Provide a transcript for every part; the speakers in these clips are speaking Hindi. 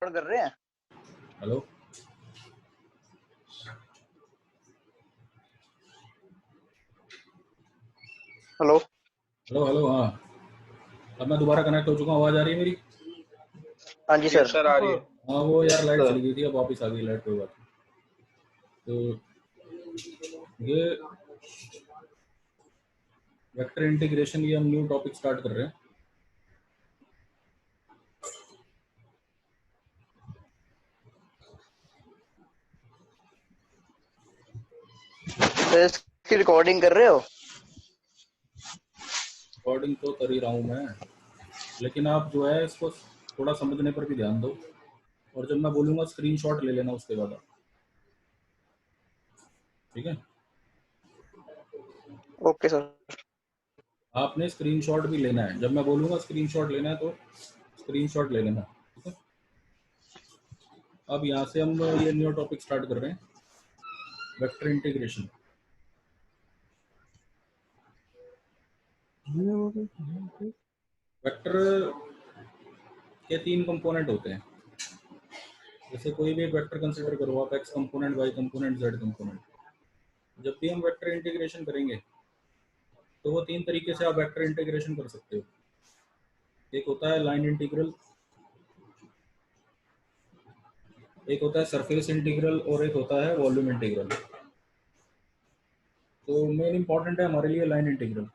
कर रहे हैं। Hello hello. Hello hello. हाँ, अब मैं दोबारा कनेक्ट हो चुका हूँ। आवाज़ आ रही है मेरी? हाँ जी सर। सर आ रही है। हाँ, वो यार लाइट सर चली गई थी, अब वापस आ गई लाइट। कोई बात नहीं। तो ये वेक्टर इंटीग्रेशन, ये हम न्यू टॉपिक स्टार्ट कर रहे हैं। तो इसकी रिकॉर्डिंग कर रहे हो? रिकॉर्डिंग तो कर ही रहा हूँ मैं, लेकिन आप जो है इसको थोड़ा समझने पर भी ध्यान दो, और जब मैं बोलूँगा स्क्रीनशॉट ले लेना उसके बाद आप, ठीक है? Okay sir. आपने स्क्रीनशॉट भी लेना है, जब मैं बोलूँगा स्क्रीनशॉट लेना है तो स्क्रीनशॉट ले लेना, ठीक है? अब यहाँ से हम ये न्यू टॉपिक स्टार्ट कर रहे हैं, वेक्टर इंटीग्रेशन। वेक्टर के 3 कंपोनेंट होते हैं। जैसे कोई भी एक वेक्टर कंसीडर करो आप, X component, Y component, Z component. जब भी हम वेक्टर इंटीग्रेशन करेंगे तो वो 3 तरीके से आप वेक्टर इंटीग्रेशन कर सकते हो। एक होता है लाइन इंटीग्रल, एक होता है सरफेस इंटीग्रल, और एक होता है वॉल्यूम इंटीग्रल। तो मेन इंपॉर्टेंट है हमारे लिए लाइन इंटीग्रल।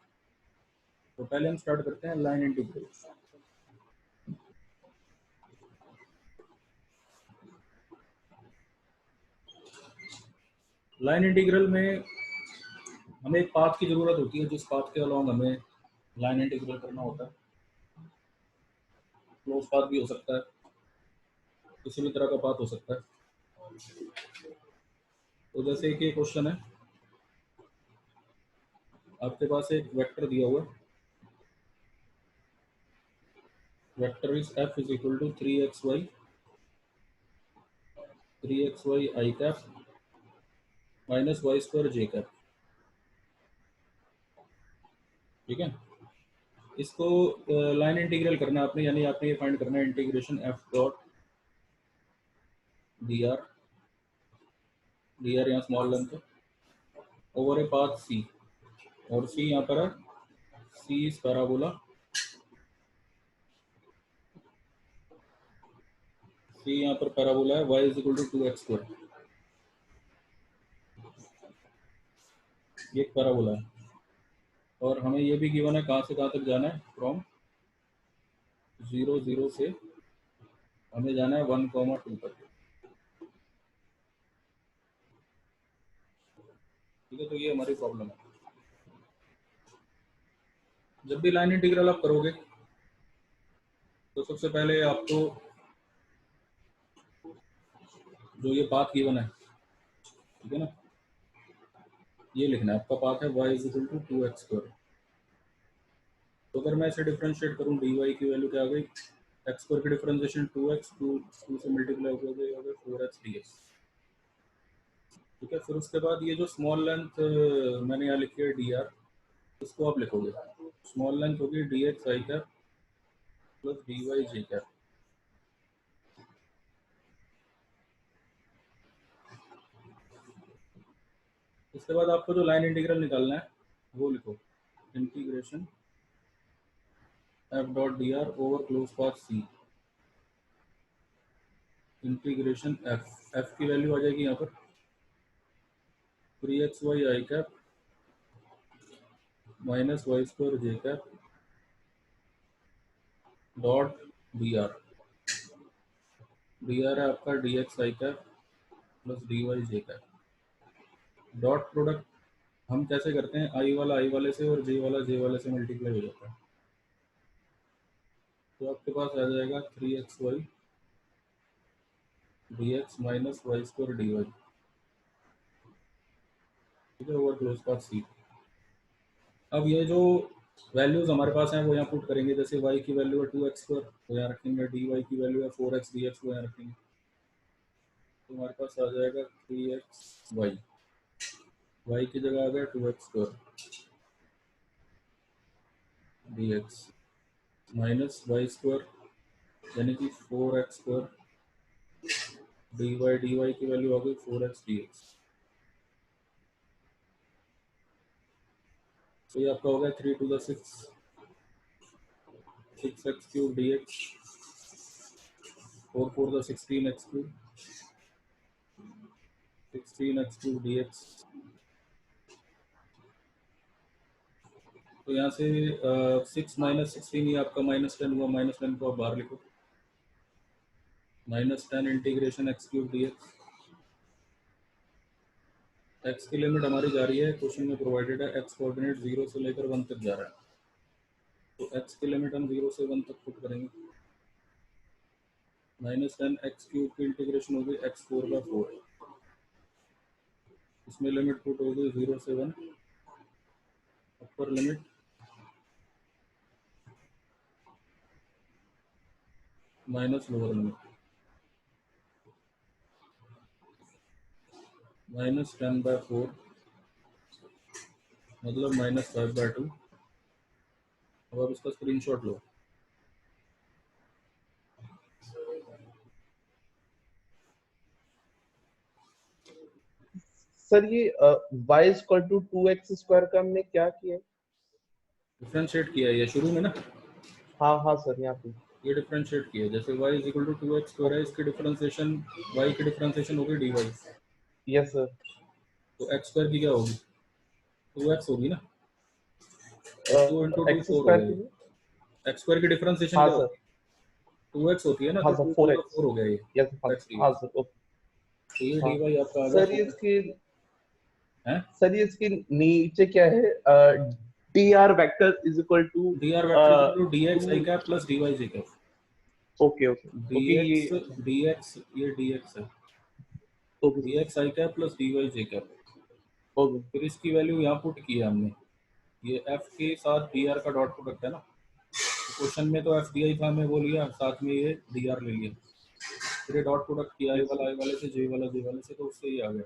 तो पहले हम स्टार्ट करते हैं लाइन इंटीग्रल। लाइन इंटीग्रल में हमें एक पाथ की जरूरत होती है, जिस पाथ के अलॉन्ग हमें लाइन इंटीग्रल करना होता है। क्लोज पाथ भी हो सकता है, किसी भी तरह का पाथ हो सकता है। तो जैसे कि क्वेश्चन है, आपके पास एक वेक्टर दिया हुआ है, vector is f is equal to 3xy I cap minus Y square J cap, ठीक है? इसको लाइन इंटीग्रल करना है आपने, यानी आपने ये फाइंड करना है integration f dot D are, यहाँ स्मॉल लेंथ है, ओवर ए पाथ c, और c यहाँ पर है, c इज पैराबोला, c यहाँ पर पैराबोला है, y is equal to 2x square, ये एक पैराबोला है। और हमें ये भी गिवन है कहाँ से कहाँ तक जाना है, फ्रॉम 0 0 से हमें जाना है 1,2 तक, ठीक है? तो ये हमारी प्रॉब्लम है। जब भी लाइन इंटीग्रल आप करोगे तो सबसे पहले आपको जो ये पाथ गिवन है, ठीक है ना, ये लिखना है। आपका पाथ है y is equal to 2x square. तो अगर मैं इसे डिफरेंशिएट करूं, dy की वैल्यू क्या आ गई, x स्क्वायर की डिफरेंशिएशन 2x, 2 से मल्टीप्लाई हो गया 4x dx, ठीक है? फिर उसके बाद ये जो स्मॉल लेंथ मैंने यहाँ लिखी है dr, इसको आप लिखोगे, स्मॉल लेंथ होगी dx i cap plus dy j cap. इसके बाद आपको जो लाइन इंटीग्रल निकालना है वो लिखो, integration f dot D R over close path c, integration f की वैल्यू आ जाएगी यहाँ पर 3xy i cap minus Y square J cap dot D R है आपका dx i cap plus dy J cap. Dot product हम कैसे करते हैं, i वाला i वाले से और j वाला j वाले से मल्टीप्लाई हो जाता है। तो आपके पास आ जाएगा 3xy dx minus Y square dy, ठीक है, ओवर क्लोज पाथ c। अब ये जो वैल्यूज हमारे पास हैं वो यहाँ पुट करेंगे। जैसे y की वैल्यू है 2x स्क्वायर, वो यहाँ रखेंगे, dy की वैल्यू है 4x dx, वो यहाँ रखेंगे। तो हमारे पास आ जाएगा 3xy, y की जगह आ गया 2x square dx minus Y square यानी कि 4x स्क्वायर dy की वैल्यू आ गई 4x dx। तो ये आपका हो गया 3 to the 6 6x cube dx 4 4 the 16x cube 16x cube dx। तो यहाँ से 6 माइनस 16 ये आपका -10 हुआ, -10 को आप बाहर लिखो, -10 integration x cube dx। x की लिमिट हमारी जा रही है, क्वेश्चन में प्रोवाइडेड है x कोऑर्डिनेट 0 से लेकर 1 तक जा रहा है, तो x की लिमिट हम 0 से 1 तक पुट करेंगे। -10 x क्यूब की इंटीग्रेशन होगी x4/4, इसमें लिमिट पुट होगी 0 से 1, upper limit minus lower limit, -10/4 मतलब -5/2। अब आप इसका स्क्रीनशॉट लो। सर ये y equal to 2x square का हमने क्या किया? डिफरेंशिएट किया है ये शुरू में ना, हाँ हाँ सर, यहाँ पे ये डिफरेंशिएट किया है। जैसे y is equal to 2x square है, इसकी डिफरेंशिएशन y की डिफरेंशिएशन होगी dy, यस सर। तो x स्क्वायर की क्या होगी 2x होगी ना, 2 into 2 x 4 हो स्क्वायर गया। x स्क्वायर की डिफरेंशिएशन हाँ क्या सर, होती है 2x होती है ना, हाँ तो सर 2 4x 4 हो गया ये यस x हाँ dx। Sir okay. तो ये हाँ dy आपका आ गया सर ये 4x इसके है। सर ये इसके नीचे क्या है? dr vector is equal to dr vector is equal to dx i cap plus dy j cap. Okay okay okay ये dx ये dx है, okay dx i cap plus dy j cap. Okay फिर इसकी वैल्यू यहाँ पुट की है हमने, ये f के साथ dr का डॉट प्रोडक्ट है ना, क्वेश्चन में तो एफ डी आई था, हमें वो लिया, साथ में ये डी आर ले लिया, फिर ये डॉट प्रोडक्ट किया आई वाले से जे वाले से, तो उससे ये आ गया।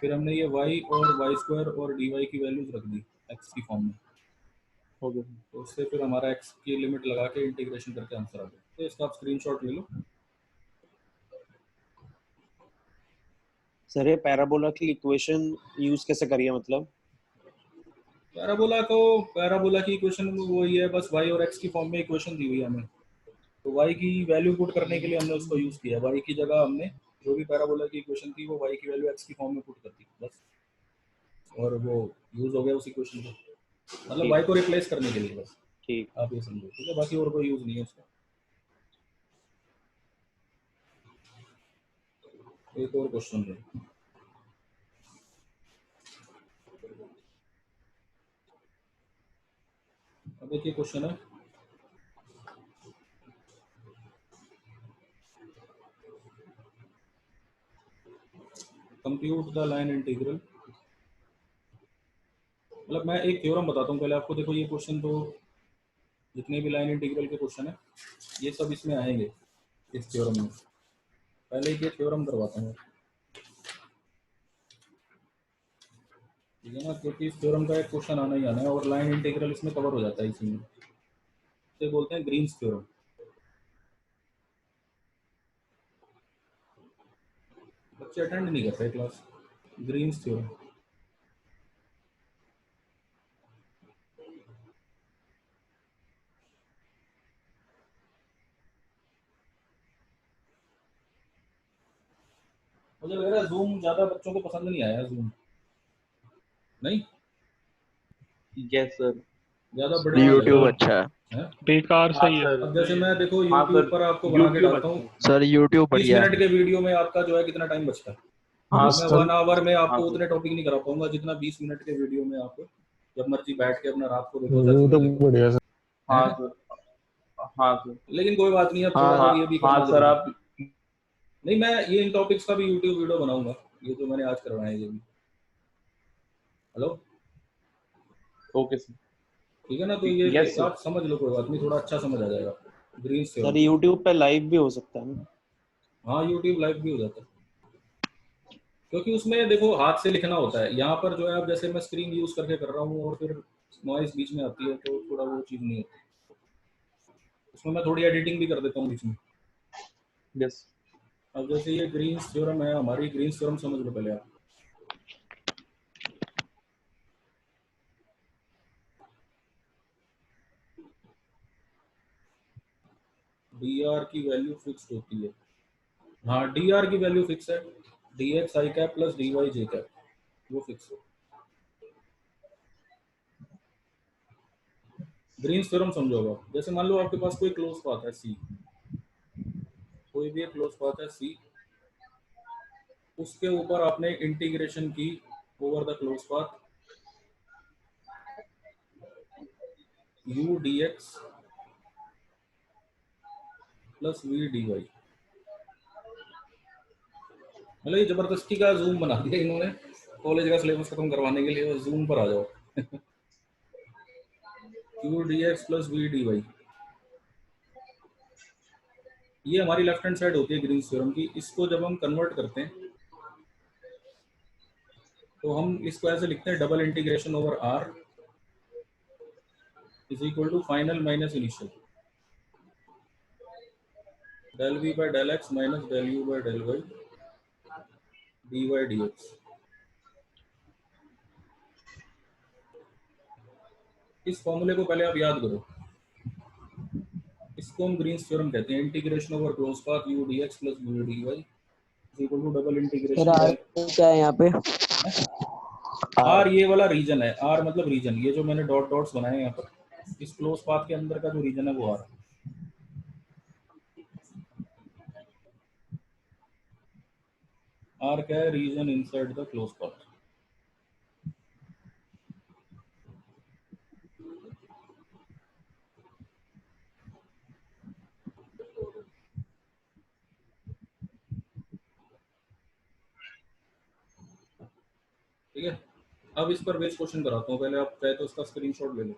फिर हमने ये y और y स्क्वायर और dy की वैल्यूज रख दी x की फॉर्म में, ओके तो उससे फिर हमारा x की लिमिट लगा के इंटीग्रेशन करके आंसर आ गया। तो इसका आप स्क्रीनशॉट ले लो। सर ये पैराबोला की इक्वेशन यूज कैसे करिए, मतलब पैराबोला की इक्वेशन वही है, बस y और x की फॉर्म में इक्वेशन दी हुई है हमें, तो y की वैल्यू पुट करने के लिए हमने उसको यूज किया। y की जगह हमने जो भी पैराबोला की इक्वेशन थी वो y की वैल्यू x की फॉर्म में पुट कर दी बस, और वो यूज हो गया उस इक्वेशन को, मतलब y को रिप्लेस करने के लिए बस, ठीक। आप ये समझो, ठीक है, बाकी और कोई यूज नहीं है उसका। एक और क्वेश्चन है, अब देखिए क्वेश्चन है, कंप्यूट द लाइन इंटीग्रल। मतलब मैं एक थ्योरम बताता हूँ पहले आपको, देखो ये क्वेश्चन तो जितने भी लाइन इंटीग्रल के क्वेश्चन है ये सब इसमें आएंगे इस थ्योरम में। पहले ये थ्योरम करवाता हूँ, ठीक है ना, क्योंकि इस थ्योरम का एक क्वेश्चन आना ही आना है और लाइन इंटीग्रल इसमें कवर हो जाता है इसी में, इसे बोलते हैं ग्रीन्स थ्योरम। बच्चे अटेंड नहीं कर रहे क्लास। ग्रीन्स थ्योरम, मुझे लग रहा है जूम ज्यादा बच्चों को पसंद नहीं आया, जूम नहीं, यस सर। ज्यादा बड़े यूट्यूब अच्छा है। बेकार सही है। अब जैसे मैं देखो हाँ यूट्यूब सर, पर आपको बना के YouTube डालता हूँ, सर, यूट्यूब 20 बढ़िया मिनट है। के वीडियो में आपका जो है कितना टाइम बचता है, हाँ मैं सर 1 आवर में हाँ आपको सर उतने टॉपिक नहीं करा पाऊंगा जितना 20 मिनट के वीडियो में आप जब मर्जी बैठ के अपना रात को देखो, वो तो देखो, बढ़िया सर। हाँ है? सर हाँ सर लेकिन कोई बात नहीं, अब थोड़ा हाँ सा ये भी हाँ करना सर जरूरी है। आप नहीं, मैं ये इन टॉपिक्स का भी यूट्यूब वीडियो बनाऊंगा, ये जो मैंने आज करवाया है ये भी। Hello, okay sir. ठीक है ना, तो ये यस सर। आप समझ लो, कोई बात नहीं, थोड़ा अच्छा समझ आ जाएगा ग्रीन्स सर थ्योरम। यूट्यूब पे लाइव भी हो सकता है ना? हाँ, यूट्यूब लाइव भी हो जाता है, क्योंकि उसमें देखो हाथ से लिखना होता है, यहाँ पर जो है अब जैसे मैं स्क्रीन यूज करके कर रहा हूँ और फिर नॉइज बीच में आती है, तो थोड़ा वो चीज़ नहीं होती। उसमें मैं थोड़ी एडिटिंग भी कर देता हूँ बीच में। यस अब जैसे ये ग्रीन्स थ्योरम है, हमारी ग्रीन्स थ्योरम समझ लो पहले आप। डी आर की वैल्यू फिक्स होती है। हाँ, डी आर की वैल्यू फिक्स है, डी एक्स आई कैप प्लस डी वाई जे कैप, वो फिक्स है। ग्रीन्स थ्योरम समझो अब। जैसे मान लो आपके पास कोई क्लोज पाथ है सी, कोई भी एक क्लोज पाथ है सी, उसके ऊपर आपने इंटीग्रेशन की over the close path u dx plus v dy। मतलब ये जबरदस्ती का जूम बना दिया इन्होंने कॉलेज का सिलेबस खत्म करवाने के लिए, जूम पर आ जाओ। u dx plus v dy, ये हमारी लेफ्ट हैंड साइड होती है ग्रीन्स थ्योरम की। इसको जब हम कन्वर्ट करते हैं तो हम इसको ऐसे लिखते हैं, double integration over r is equal to final minus initial del v by del x minus del u by del y dy dx। इस फॉर्मूले को पहले आप याद करो, इसको हम ग्रीन्स थ्योरम कहते हैं। Integration over close path u dx plus v dy is equal to double integration R क्या है यहाँ पे? आर ये वाला रीजन है, आर मतलब रीजन, ये जो मैंने डॉट डॉट्स बनाए हैं यहाँ पर, इस क्लोज पाथ के अंदर का जो रीजन है वो आर। आर क्या है? Region inside the close path. ठीक है, अब इस पर बेस क्वेश्चन कराता हूँ। पहले आप चाहे तो उसका स्क्रीनशॉट ले लो।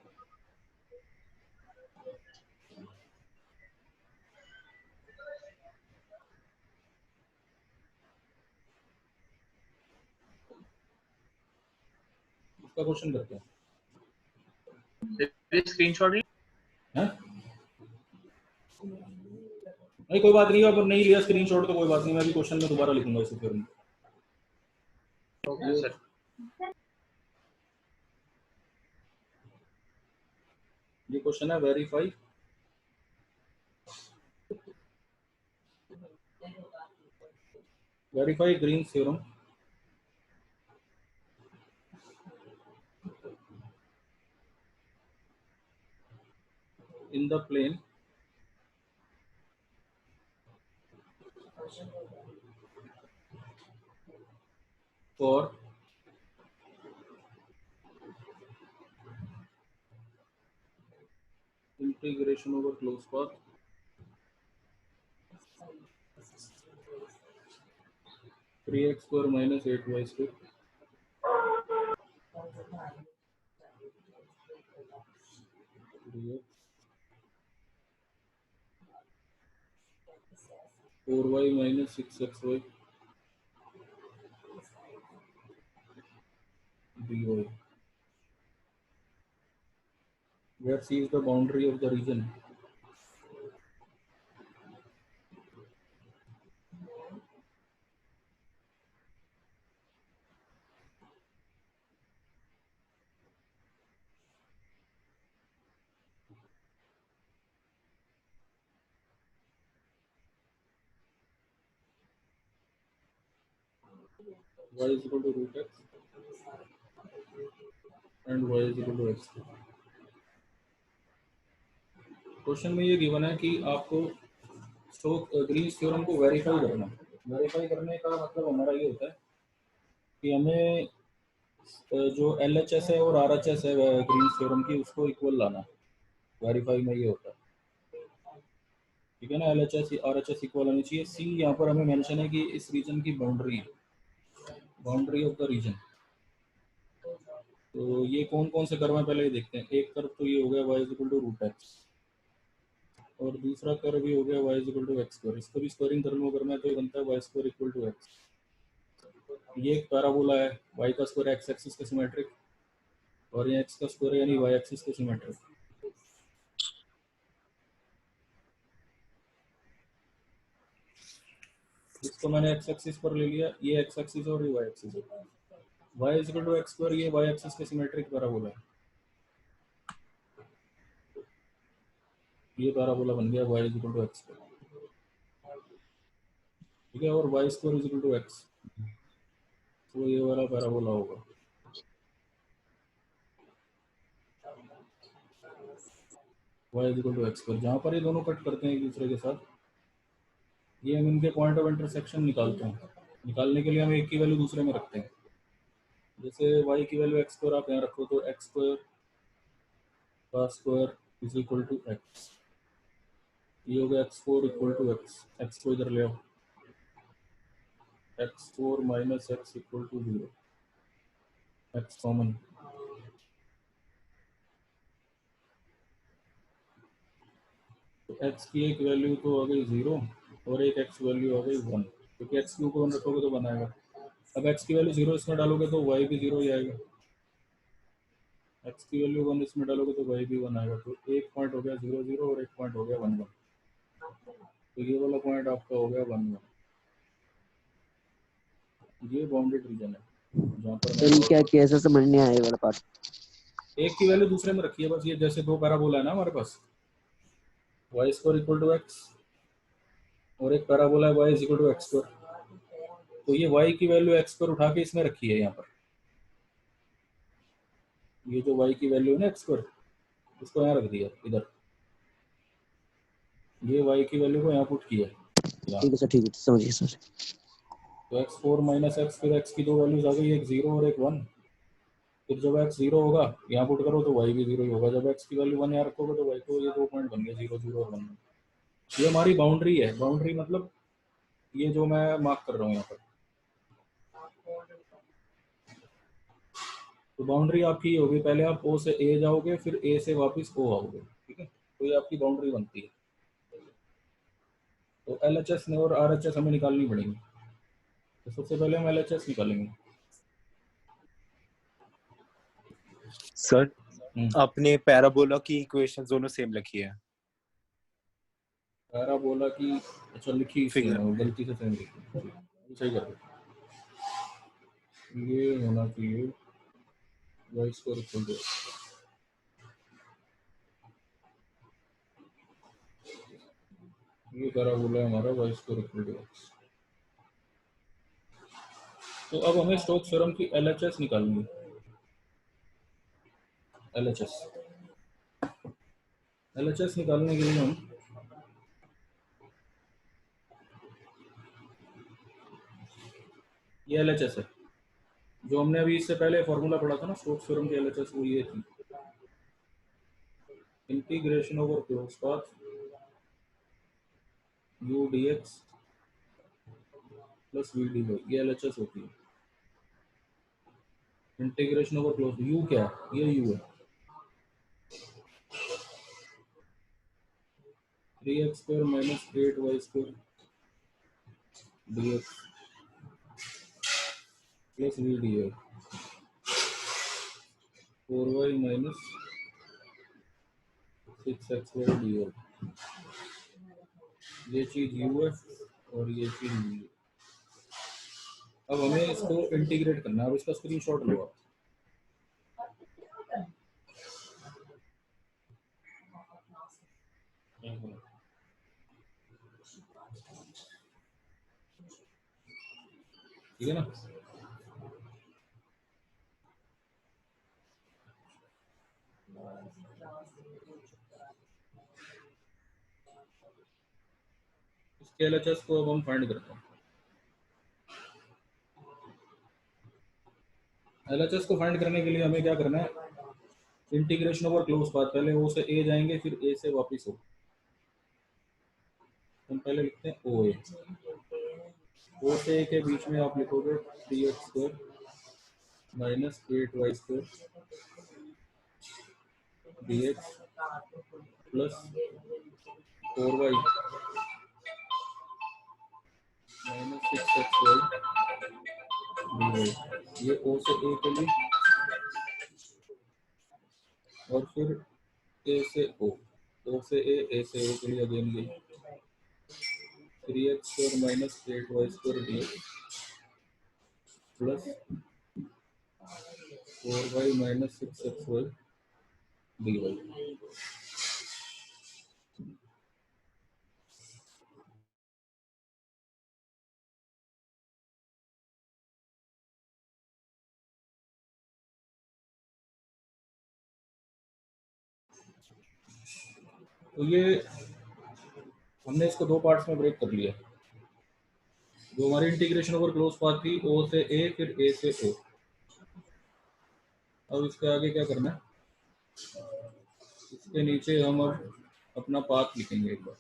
उसका क्वेश्चन करते हैं। स्क्रीनशॉट हैं? नहीं कोई बात नहीं, अब नहीं लिया स्क्रीनशॉट तो कोई बात नहीं, मैं भी क्वेश्चन में दोबारा लिखूंगा इसे फिर। Okay sir. ये क्वेश्चन है, verify Green's theorem in the plane for integration over closed path three x square minus 8y square dx 4y minus 6xy dy, where c is the boundary of the region y is equal to root x and y is equal to x। Question में ये गिवन है कि आपको ग्रीन्स थ्योरम को वेरीफाई करना। वेरीफाई करने का मतलब हमारा ये होता है कि हमें जो LHS है और RHS है ग्रीन्स थ्योरम की, उसको इक्वल लाना। वेरीफाई में ये होता है, ठीक है ना। LHS RHS इक्वल होनी चाहिए। सी यहाँ पर हमें मेंशन है कि इस रीजन की बाउंड्री है, बाउंड्री ऑफ द रीजन। तो ये कौन कौन से कर्व हैं पहले ये देखते हैं। एक कर्व तो ये हो गया y is equal to root X, और दूसरा कर्व ये हो गया y is equal to x square. इसको भी स्क्वायरिंग कर लो अगर मैं, तो ये बनता है y square equal to X. ये एक पैराबोला है, y का स्क्वायर एक्स एक्सिस का सिमेट्रिक, और ये x का स्क्वायर यानी y एक्सिस का सिमेट्रिक। इसको मैंने एक्स एक्सिस पर ले लिया, ये एक्स एक्सिस और ये वाई एक्सिस है। y is equal to x square, ये वाई एक्सिस के सिमेट्रिक पैराबोला है। ये पैराबोला बन गया y is equal to x square, ठीक है। और Y square is equal to X, तो ये वाला पैराबोला होगा। y is equal to x square, जहाँ पर ये दोनों कट करते हैं एक दूसरे के साथ, ये हम इनके पॉइंट ऑफ इंटरसेक्शन निकालते हैं। निकालने के लिए हम एक की वैल्यू दूसरे में रखते हैं। जैसे y की वैल्यू एक्स स्क्वायर आप यहाँ रखो तो एक्स स्क्वायर का square is equal to X, ये हो गया X four equal to X, X को इधर ले आओ, X four minus X equal to 0, X common, तो एक्स की एक वैल्यू तो आ गई 0 और एक एक्स वैल्यू आ गई 1, क्योंकि एक्स क्यू को 1 रखोगे तो 1 आएगा। अब एक्स की वैल्यू 0 इसमें डालोगे तो वाई भी 0 ही आएगा, एक्स की वैल्यू 1 इसमें डालोगे तो वाई भी 1 आएगा। तो एक पॉइंट हो गया 0 0 और एक पॉइंट हो गया 1 1, तो ये वाला पॉइंट आपका हो गया 1 1। ये बाउंडेड रीजन है जहाँ पर सर ये क्या कैसे समझ नहीं आया ये वाला पार्ट? एक की वैल्यू दूसरे में रखी है बस। ये जैसे दो पैराबोला है ना हमारे पास, y square equal to x और एक पैराबोला है y is equal to x square, तो ये वाई की वैल्यू एक्स स्क्वायर उठा के इसमें रखी है यहाँ पर। ये जो वाई की वैल्यू है ना एक्स स्क्वायर, इसको यहाँ रख दिया इधर, ये वाई की वैल्यू को यहाँ पुट किया ठीक है सर, ठीक है, समझिए सर। तो एक्स फोर माइनस एक्स, फिर एक्स की दो वैल्यूज आ गई, एक 0 और एक 1। फिर जब एक्स 0 होगा यहाँ पुट करो तो वाई भी 0 ही होगा। जब एक्स की वैल्यू 1 यहाँ रखोगे तो वाई को, ये दो पॉइंट बन गए 0 0 और 1। ये हमारी बाउंड्री है। बाउंड्री मतलब ये जो मैं मार्क कर रहा हूँ यहाँ पर, तो बाउंड्री आपकी होगी, पहले आप ओ से ए जाओगे, फिर ए से वापस ओ आओगे, ठीक है। तो ये आपकी बाउंड्री बनती है। तो एलएचएस और आरएचएस हमें निकालनी पड़ेगी। तो सबसे पहले हम एलएचएस निकालेंगे। सर अपने पैराबोला की इक्वेशन दोनों सेम लिखी है। पैराबोला की अच्छा लिखी Figure. सेम है, गलती से सेम लिखी, सही कर दो। ये होना चाहिए वाई स्क्वायर इक्वल टू, ये पैराबोला है हमारा Y square equal to X. तो अब हमें स्टोक्स थ्योरम की एलएचएस निकालनी है। एलएचएस निकालने के लिए हम ये एलएचएस है जो हमने अभी इससे पहले फॉर्मूला पढ़ा था ना स्टोक्स थ्योरम की एलएचएस, वो ये थी, integration over close path u dx plus v dy, ये एलएचएस होती है। इंटीग्रेशन ओवर क्लोज, u क्या है? ये u है, 3x square minus 8y square dx plus v dy, 4y minus 6xy dy। ये चीज u है और ये चीज v है। अब हमें इसको इंटीग्रेट करना है। अब इसका स्क्रीनशॉट लो आप। ठीक है ना? इसके एलएचएस को अब हम फाइंड करते हैं। एलएचएस को फाइंड करने के लिए हमें क्या करना है? इंटीग्रेशन ओवर क्लोज पाथ, पहले ओ से ए जाएंगे, फिर ए से वापस ओ। हम पहले लिखते हैं ओ ए। ओ से ए के बीच में आप लिखोगे 3x square minus 8y square dx plus 4y minus 6xy dy। ये ओ से ए के लिए, और फिर ए से ओ, ओ से ए से ओ के लिए अगेन ये। 3x² minus 8y² dx plus 4y minus 6xy dy। तो ये हमने इसको दो पार्ट्स में ब्रेक कर लिया। जो हमारी इंटीग्रेशन ओवर क्लोज पाथ थी O से A फिर A से O। अब इसके आगे क्या करना है, इसके नीचे हम अब अपना पाथ लिखेंगे एक बार।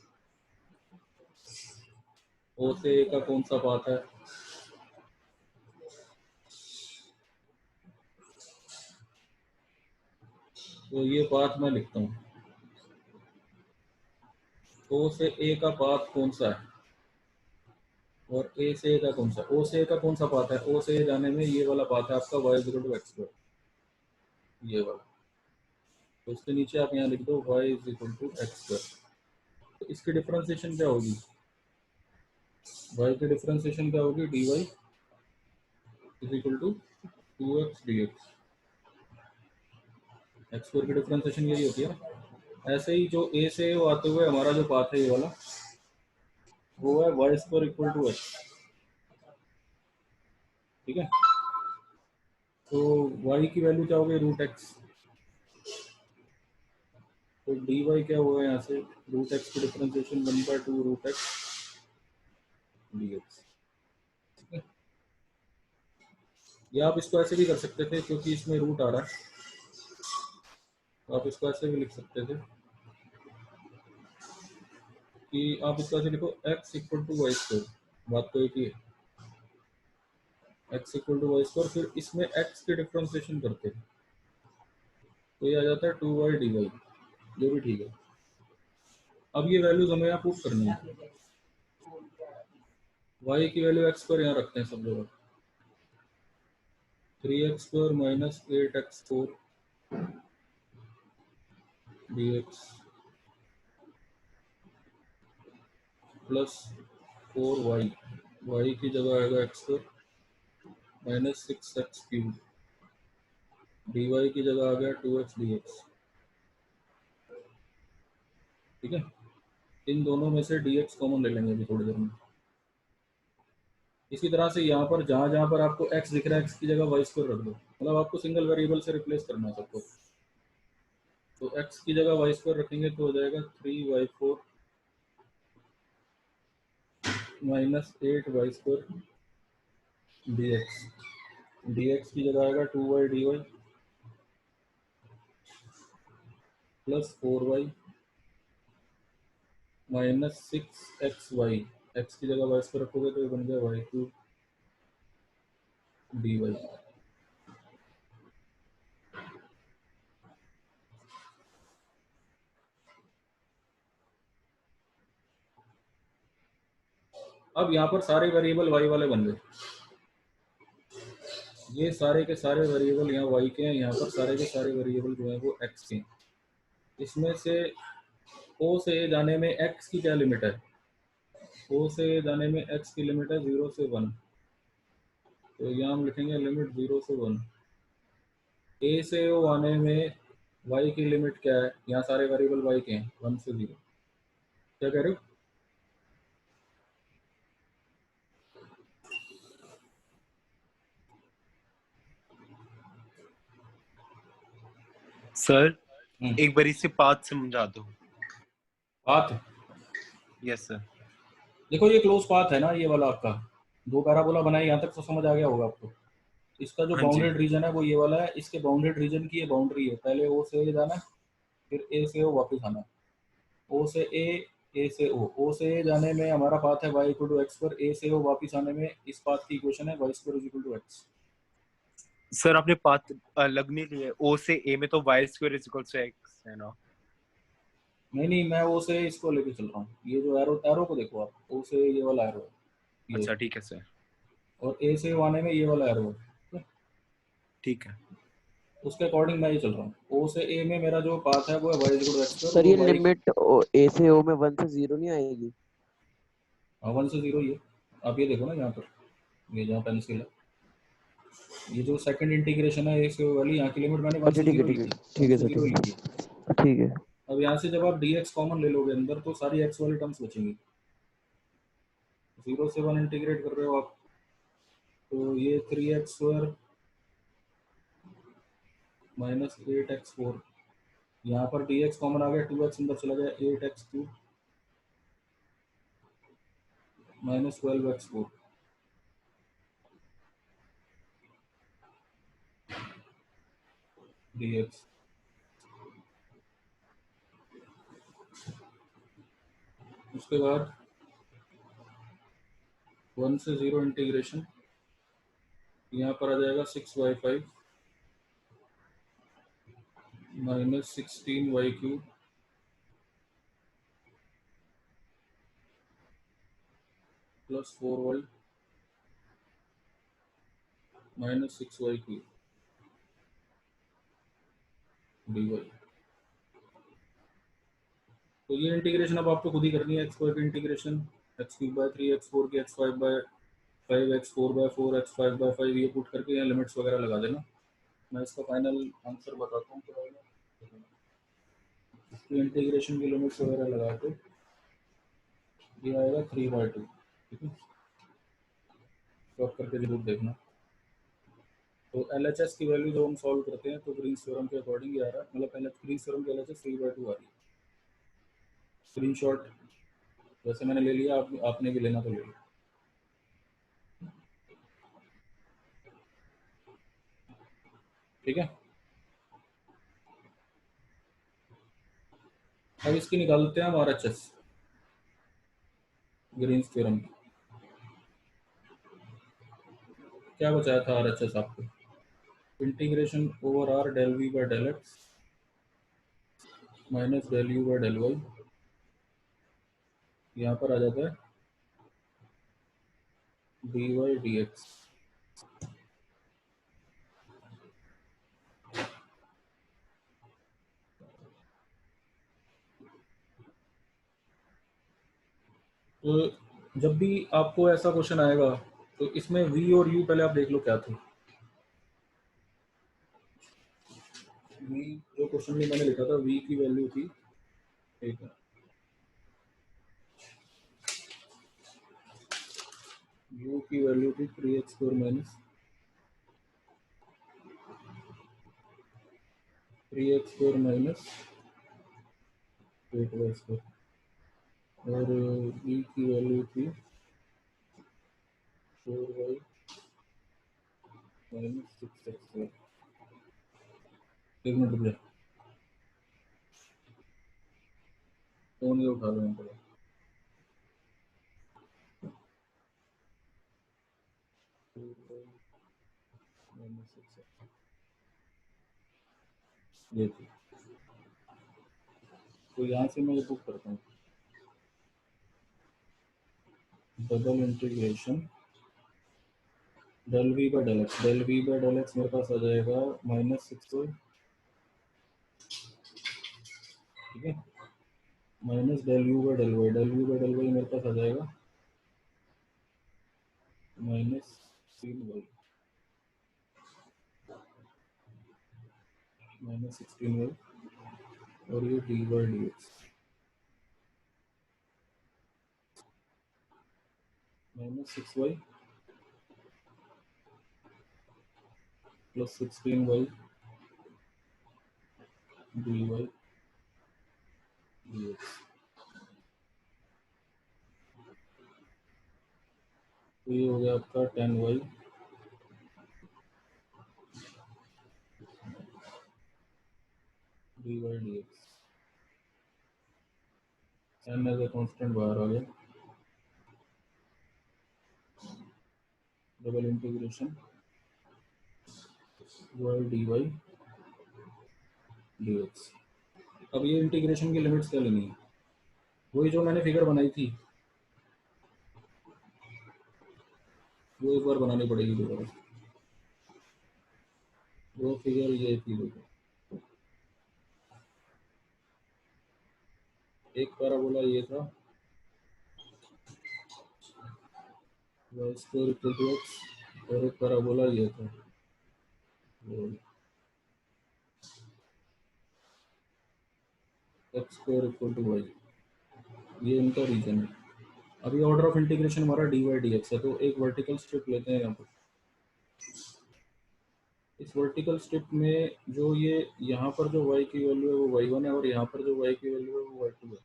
O से A का कौन सा पाथ है, तो ये पाथ मैं लिखता हूँ। O से A का पाथ कौन सा है और A से A का कौन सा, O से A का कौन सा पाथ है, O से A जाने में ये वाला पाथ है आपका y = x², ये वाला। तो इसके नीचे आप यहाँ लिख दो y = x²। तो इसकी डिफरेंशिएशन क्या होगी, y की डिफरेंशिएशन क्या होगी, dy = 2x dx। x² की डिफरेंशिएशन यही होती है। ऐसे ही जो A से O आते हुए हमारा जो पाथ है ये वाला, वो है y² = x। ठीक है, तो y की वैल्यू क्या होगी, √x। तो dy क्या हुआ यहाँ से, √x की डिफरेंशिएशन 1/2 √x dx। ठीक है, या आप इसको ऐसे भी कर सकते थे, क्योंकि इसमें रूट आ रहा है तो आप इसको ऐसे भी लिख सकते थे कि आप इसको ऐसे लिखो x = y²। बात तो एक ही है, x = y²। फिर इसमें x की डिफरेंशिएशन करते हैं तो ये आ जाता है 2y dy, जो भी ठीक है। अब ये वैल्यूज हमें यहाँ पुट करनी है। y की वैल्यू x² यहाँ रखते हैं सब लोग। 3x² minus 8x4 dx plus 4y, y की जगह आएगा x² माइनस 6x³ dy की जगह आ गया 2x dx। ठीक है, इन दोनों में से dx कॉमन ले लेंगे अभी थोड़ी देर में। इसी तरह से यहाँ पर जहाँ जहाँ पर आपको x दिख रहा है x की जगह y² रख दो, मतलब आपको सिंगल वेरिएबल से रिप्लेस करना है सबको। तो x की जगह y² रखेंगे तो हो जाएगा 3y4 minus 8y² dx। dx की जगह आएगा 2y dy plus 4y minus 6xy। x की जगह y² रखोगे तो ये बन गया y3 dy। अब यहाँ पर सारे वेरिएबल y वाले बन गए। ये सारे के सारे वेरिएबल यहाँ y के हैं, यहाँ पर सारे के सारे वेरिएबल जो है वो x के हैं। इसमें से O से A जाने में x की क्या लिमिट है, O से A जाने में x की लिमिट है 0 से 1। तो यहाँ हम लिखेंगे लिमिट 0 से 1। A से O आने में y की लिमिट क्या है, यहाँ सारे वेरिएबल y के हैं 1 से 0। क्या कह रहे हो, सर एक बार इसे पाथ समझा दो। Path, yes sir. देखो ये क्लोज पाथ है ना, ये वाला आपका दो पैराबोला बनाए, यहाँ तक तो समझ आ गया होगा आपको। इसका जो हाँ जी। बाउंडेड रीजन है वो ये वाला है, इसके बाउंडेड रीजन की ये बाउंड्री है। पहले O से A जाना है, फिर A से O वापस आना है, O से A से O से A जाने में हमारा पाथ है y = x², A से O वापस आने में इस पाथ की इक्वेशन है y² = x। सर आपने पाथ अलग नहीं लिए, O से A में तो y² = x है ना। नहीं, मैं O से इसको लेके चल रहा हूँ। ये जो एरो को देखो आप, O से ये वाला एरो है, अच्छा ठीक है सर। और A से O आने में ये वाला एरो है, ठीक है। उसके अकॉर्डिंग मैं ये चल रहा हूँ। O से A में मेरा जो पाथ है वो है y = x²। सर ये लिमिट A से O में 1 से 0 नहीं आएगी। हाँ 1 से 0 ही है। आप ये देखो ना यहाँ पर, ये जहाँ पेंसिल है, ये जो सेकंड इंटीग्रेशन है इस वाली, यहाँ की लिमिट मैंने 1 अच्छा से ठीक है 0 ली ठीक है थी, ठीक 1 है से सर 0 ली ठीक थी। है ठीक है। अब यहाँ से जब आप dx कॉमन ले लोगे अंदर तो सारी x वाली टर्म्स बचेंगी। 0 से 1 इंटीग्रेट कर रहे हो आप, तो ये 3x² माइनस 8x4, यहाँ पर dx कॉमन आ गया, 2x अंदर चला गया, 8x3 माइनस 12x4 dx। उसके बाद 1 से 0 इंटीग्रेशन, यहाँ पर आ जाएगा 6y5 minus 16y³ plus 4y minus 6y³ dy। तो ये इंटीग्रेशन अब आपको खुद ही करनी है, x² की इंटीग्रेशन, x³ x 4 की x5 x 4/4 x5/5 ये पुट करके यहाँ लिमिट्स वगैरह लगा देना। मैं इसका फाइनल आंसर बताता हूँ क्या आएगा। इसकी इंटीग्रेशन की लिमिट्स वगैरह लगा के ये आएगा 3/2। ठीक है, सॉल्व करके जरूर देखना। तो LHS की वैल्यू जो हम सॉल्व करते हैं तो ग्रीन्स थ्योरम के अकॉर्डिंग ये आ रहा है, मतलब पहले ग्रीन्स थ्योरम की LHS 3/2 आ रही है। स्क्रीनशॉट वैसे मैंने ले लिया, आपने भी लेना तो ले लो। ठीक है, अब इसकी निकालते हैं हम RHS ग्रीन्स थ्योरम की। क्या बचाया था RHS आपको? Integration over R del v by del x minus del u by del y, यहाँ पर आ जाता है dy dx। तो जब भी आपको ऐसा क्वेश्चन आएगा तो इसमें v और u पहले आप देख लो क्या थे। v जो क्वेश्चन में मैंने लिखा था, v की वैल्यू थी, ठीक है, u की वैल्यू थी 3x² minus 3x² minus 8y² और v की वैल्यू थी 4y माइनस 6x²। एक मिनट रुक जा, फोन ये उठा लो पड़ा। ये थी, तो यहाँ से मैं ये बुक करता हूँ, double integration del v by del x, del v by del x मेरे पास आ जाएगा माइनस 6y, ठीक है, minus del u by del y, del u by del y मेरे पास आ जाएगा माइनस 3y माइनस 16y और ये dy dx minus 6y plus 16y dy dx। तो ये हो गया आपका 10y dy dx। n as a constant बाहर आ गया, double integration y dy dx। अब ये इंटीग्रेशन की लिमिट्स क्या लेनी है? वही जो मैंने फिगर बनाई थी वो एक बार बनानी पड़ेगी दोबारा। वो फिगर ये थी, देखो, एक पैराबोला ये था, y square equal to x और एक पैराबोला ये था x square equal to y, ये इनका रीजन है। अभी ऑर्डर ऑफ इंटीग्रेशन हमारा dy dx है, तो एक वर्टिकल स्ट्रिप लेते हैं यहाँ पर। इस वर्टिकल स्ट्रिप में जो ये यहाँ पर जो y की वैल्यू है वो y1 है और यहाँ पर जो y की वैल्यू है वो y2 है।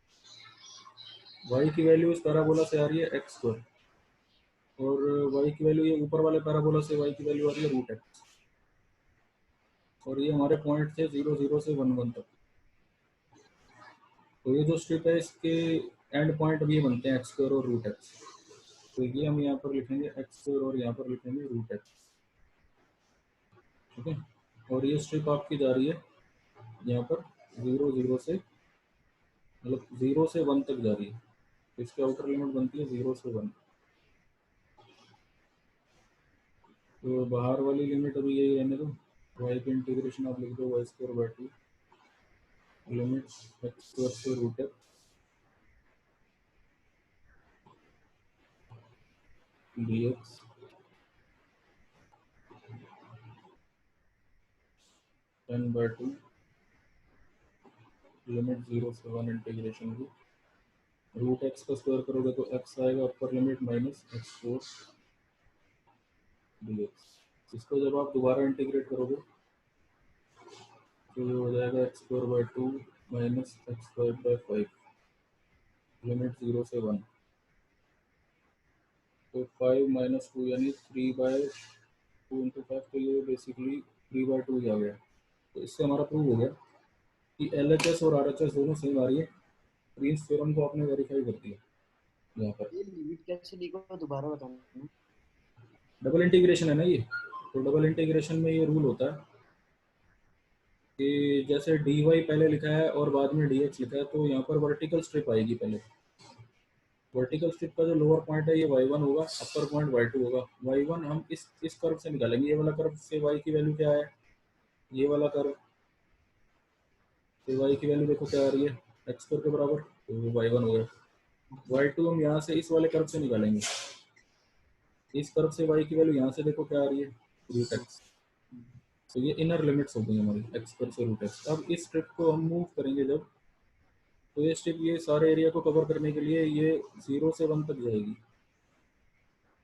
y की वैल्यू इस पैराबोला से आ रही है x स्क्वायर और y की वैल्यू ये ऊपर वाले पैराबोला से y की वैल्यू आ रही है रूट x, और ये हमारे पॉइंट थे 0 0 से 1 1 तक। तो ये जो स्ट्रिप है इसके एंड पॉइंट अब ये बनते हैं एक्स स्क्वायर और रूट एक्स। तो ये हम यहाँ पर लिखेंगे एक्स स्क्वायर और यहाँ पर लिखेंगे रूट एक्स, ठीक है। और ये स्ट्रिप आपकी जा रही है यहाँ पर 0 0 से, मतलब 0 से 1 तक जा रही है। तो इसकी आउटर लिमिट बनती है 0 से 1। तो बाहर वाली लिमिट अभी यही रहने दो, वाई की इंटीग्रेशन आप लिख दो y square by 2 limit x square से root x dx n by 2 limit 0 से 1 इंटीग्रेशन की रूट एक्स का स्क्वायर करोगे तो x आएगा अपर limit minus x four dx। इसको जब आप दोबारा इंटीग्रेट करोगे तो ये हो जाएगा x square by 2 minus x square by 5 limit 0 से 1। तो 5 माइनस 2 यानी 3 बाय 2 इंटू 5, तो ये बेसिकली 3 बाय 2 ही आ गया। तो इससे हमारा प्रूव हो गया कि LHS और RHS दोनों सेम आ रही है। ग्रीन्स थ्योरम को आपने वेरीफाई कर दिया यहाँ पर। ये लिमिट कैसे लिखो दोबारा बताना। डबल इंटीग्रेशन है ना ये, तो डबल इंटीग्रेशन में ये रूल होता है कि जैसे dy पहले लिखा है और बाद में dx लिखा है, तो यहाँ पर वर्टिकल स्ट्रिप आएगी पहले। वर्टिकल स्ट्रिप का जो लोअर पॉइंट है ये y1 होगा, अपर पॉइंट y2 होगा। y1 हम इस कर्व से निकालेंगे, ये वाला कर्व से y की वैल्यू क्या है, ये वाला कर्व, तो y की वैल्यू देखो क्या आ रही है x स्क्वायर के बराबर, तो वो y1 हो गया। y2 हम यहाँ से इस वाले कर्व से निकालेंगे, इस कर्व से y की वैल्यू यहाँ से देखो क्या आ रही है रूट एक्स। तो ये इनर लिमिट्स हो गई हमारी एक्स स्क्वायर से रूट एक्स। अब इस स्ट्रिप को हम मूव करेंगे जब, तो ये स्ट्रिप ये सारे एरिया को कवर करने के लिए ये 0 से 1 तक जाएगी।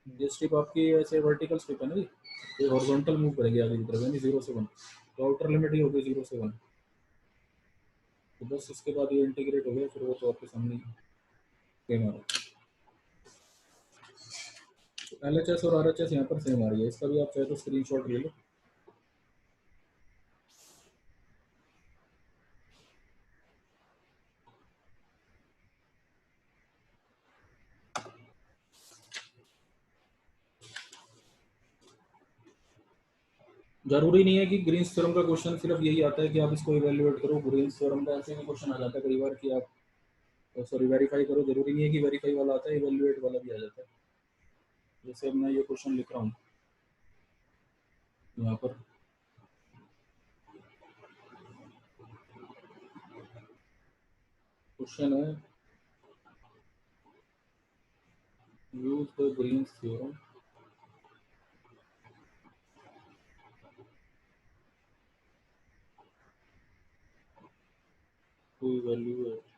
ये स्ट्रिप आपकी ऐसे वर्टिकल स्ट्रिप है ना, ये हॉरिजॉन्टल मूव करेगी आगे की तरफ, यानी 0 से 1। तो आउटर लिमिट ये होगी 0 से 1। तो बस इसके बाद ये इंटीग्रेट हो गया, फिर वो तो आपके सामने सेम आ रहा है। तो LHS और RHS यहाँ पर सेम आ रही है। इसका भी आप चाहे तो स्क्रीनशॉट ले लो। जरूरी नहीं है कि ग्रीन्स थ्योरम का क्वेश्चन सिर्फ यही आता है कि आप इसको इवेल्युएट करो। ग्रीन्स थ्योरम का ऐसे भी क्वेश्चन आ जाता है कई बार कि आप सॉरी वेरीफाई करो। जरूरी नहीं है कि वेरीफाई वाला आता है, इवेल्युएट वाला भी आ जाता है। जैसे अब मैं ये क्वेश्चन लिख रहा हूँ यहाँ पर, क्वेश्चन है use the Green's theorem to evaluate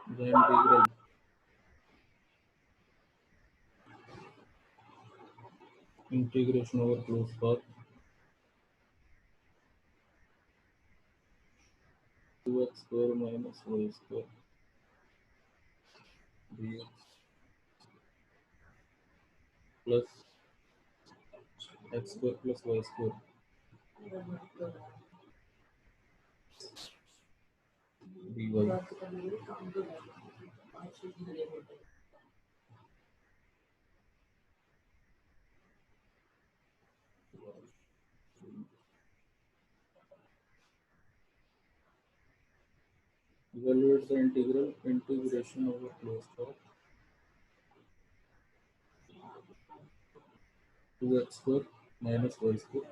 the integral integration over close path 2x square minus y square dx plus x square plus y square dy। Evaluate the integral integration over closed path 2x square minus y square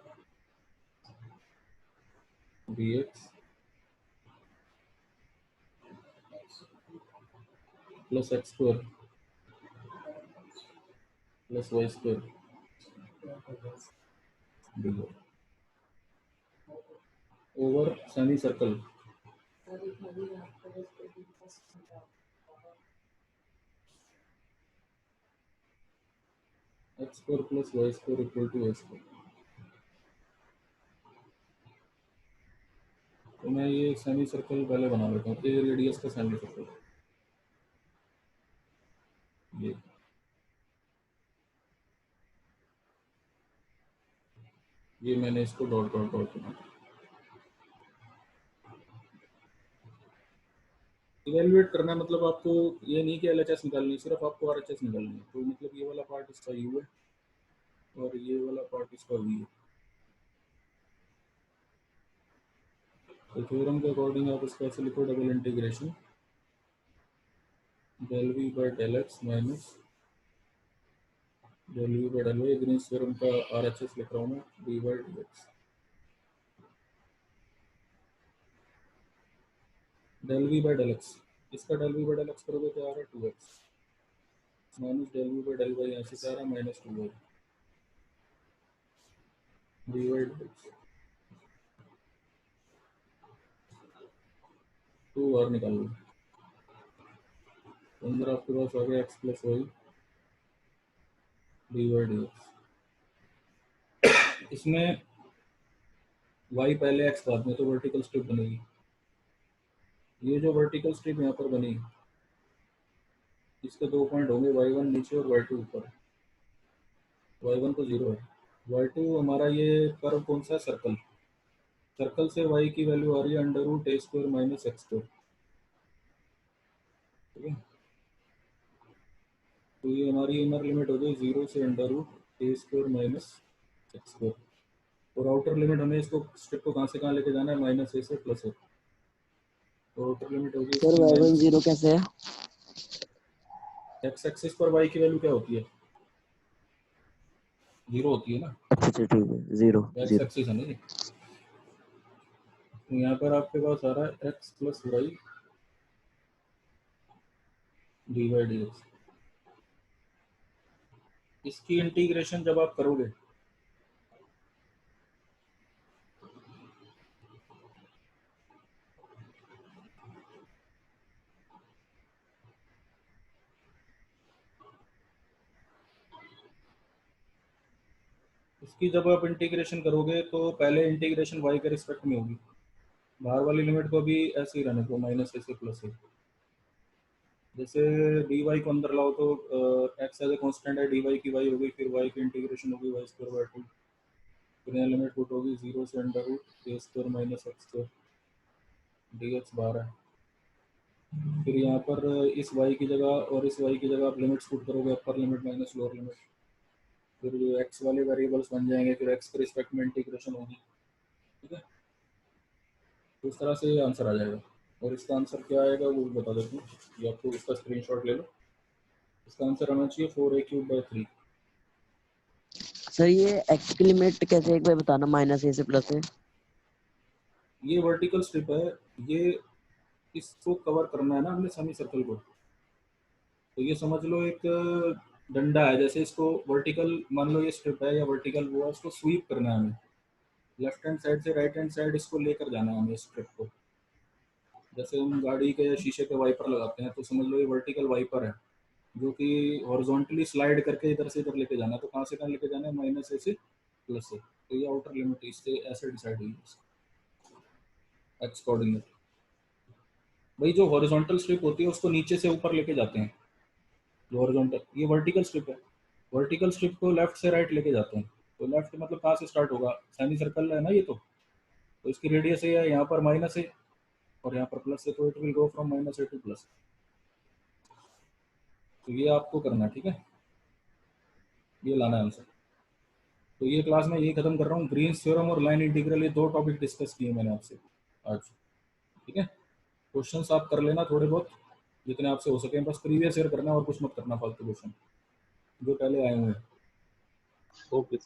dx plus x square plus y square dy over semi circle x square plus y square equal to a square। तो मैं ये सेमी सर्कल पहले बना लेता हूँ। ये रेडियस का सेमी सर्कल ये मैंने इसको डॉट डॉट डॉट बना। इवेल्युएट करना है मतलब आपको ये नहीं कि एलएचएस निकालनी है, सिर्फ आपको आरएचएस निकालनी है। तो मतलब ये वाला पार्ट इसका यू है और ये वाला पार्ट इसका वी है। तो थ्योरम के अकॉर्डिंग आप इसका ऐसे लिखो double integration del v by del x minus del v by del y. Green's theorem का आरएचएस लिख रहा हूँ मैं d by d x. Del v by del x, इसका del v by del x करोगे तो आ रहा है 2x minus del v by del y, यहाँ से आ रहा है minus 2y d Y D x. 2 बार निकाल लो, तो अंदर आपके पास आ गया x plus Y D Y D X. इसमें y पहले x बाद में, तो वर्टिकल स्ट्रिप बनेगी। ये जो वर्टिकल स्ट्रिप यहाँ पर बनी इसके 2 पॉइंट होंगे, y1 नीचे और y2 ऊपर। y1 तो 0 है, y2 हमारा ये कर्व कौन सा है, सर्कल। सर्कल से y की वैल्यू आ रही है under root a square minus x square. ठीक है, तो ये हमारी इनर लिमिट हो गई 0 से under root a square minus x square. और आउटर लिमिट हमें इसको स्ट्रिप को कहाँ से कहाँ लेके जाना है, माइनस ए से प्लस ए। तो आउटर लिमिट होगी सर y1 0 कैसे है? एक्स एक्सिस पर y की वैल्यू क्या होती है, 0 होती है ना। अच्छा ठीक है, 0 एक्स 0। एक्सिस है ना ये। तो यहाँ पर आपके पास आ रहा है x plus Y D Y D X. इसकी इंटीग्रेशन जब आप करोगे इसकी जब आप इंटीग्रेशन करोगे तो पहले इंटीग्रेशन y के रिस्पेक्ट में होगी, बाहर वाली लिमिट को भी ऐसे ही रहने को माइनस ए से प्लस ए। जैसे डी वाई को अंदर लाओ तो एक्स एज ए कॉन्स्टेंट है, डी वाई की वाई हो गई, फिर वाई की इंटीग्रेशन होगी वाई स्क्वायर बाय 2, फिर यहाँ लिमिट पुट होगी 0 से under root a square minus x square d x बाहर है। फिर यहाँ पर इस y की जगह और इस y की जगह आप लिमिट्स पुट करोगे, अपर लिमिट माइनस लोअर लिमिट, फिर जो x वाले वेरिएबल्स बन जाएंगे, फिर x के रिस्पेक्ट में इंटीग्रेशन होगी। ठीक है, तो इस तरह से ये आंसर आ जाएगा। और इसका आंसर क्या आएगा वो भी बता देता हूँ, ये आपको इसका स्क्रीनशॉट ले लो। इसका आंसर आना चाहिए 4a³/3। सर ये x की लिमिट कैसे, एक बार बताना, माइनस ए से प्लस ए। ये वर्टिकल स्ट्रिप है, ये इसको कवर करना है ना हमने सेमी सर्कल को। तो ये समझ लो एक डंडा है, जैसे इसको वर्टिकल मान लो ये स्ट्रिप है या वर्टिकल वो है, इसको स्वीप करना है हमें, लेफ्ट हैंड साइड से राइट हैंड साइड इसको लेकर जाना है हमें स्ट्रिप को। जैसे हम गाड़ी के शीशे पे वाइपर लगाते हैं, तो समझ लो ये वर्टिकल वाइपर है जो कि हॉरिजॉन्टली स्लाइड करके इधर से इधर लेके जाना है। तो कहाँ से कहाँ लेके जाना है, माइनस ए से प्लस ए। तो ये आउटर लिमिट इससे ऐसे डिसाइड हुई एक्स कोऑर्डिनेट। भाई जो हॉरिजॉन्टल स्ट्रिप होती है उसको नीचे से ऊपर लेके जाते हैं, जो हॉरिजॉन्टल, ये वर्टिकल स्ट्रिप है, वर्टिकल स्ट्रिप को लेफ्ट से राइट लेके जाते हैं। तो लेफ्ट मतलब कहाँ से स्टार्ट होगा, सेमी सर्कल है ना ये, तो इसकी रेडियस ये है, यहाँ पर माइनस है और यहाँ पर प्लस है, तो it will go from minus A two plus. तो ये आपको करना है, ठीक है, ये लाना है आंसर। तो ये क्लास में यही खत्म कर रहा हूँ। ग्रीन्स थ्योरम और लाइन इंटीग्रल, ये 2 टॉपिक डिस्कस किए मैंने आपसे आज। ठीक है, क्वेश्चंस आप कर लेना थोड़े बहुत जितने आपसे हो सके, बस प्रीवियस ईयर करना और कुछ मत करना फालतू क्वेश्चन जो पहले आए हुए हैं। ओके।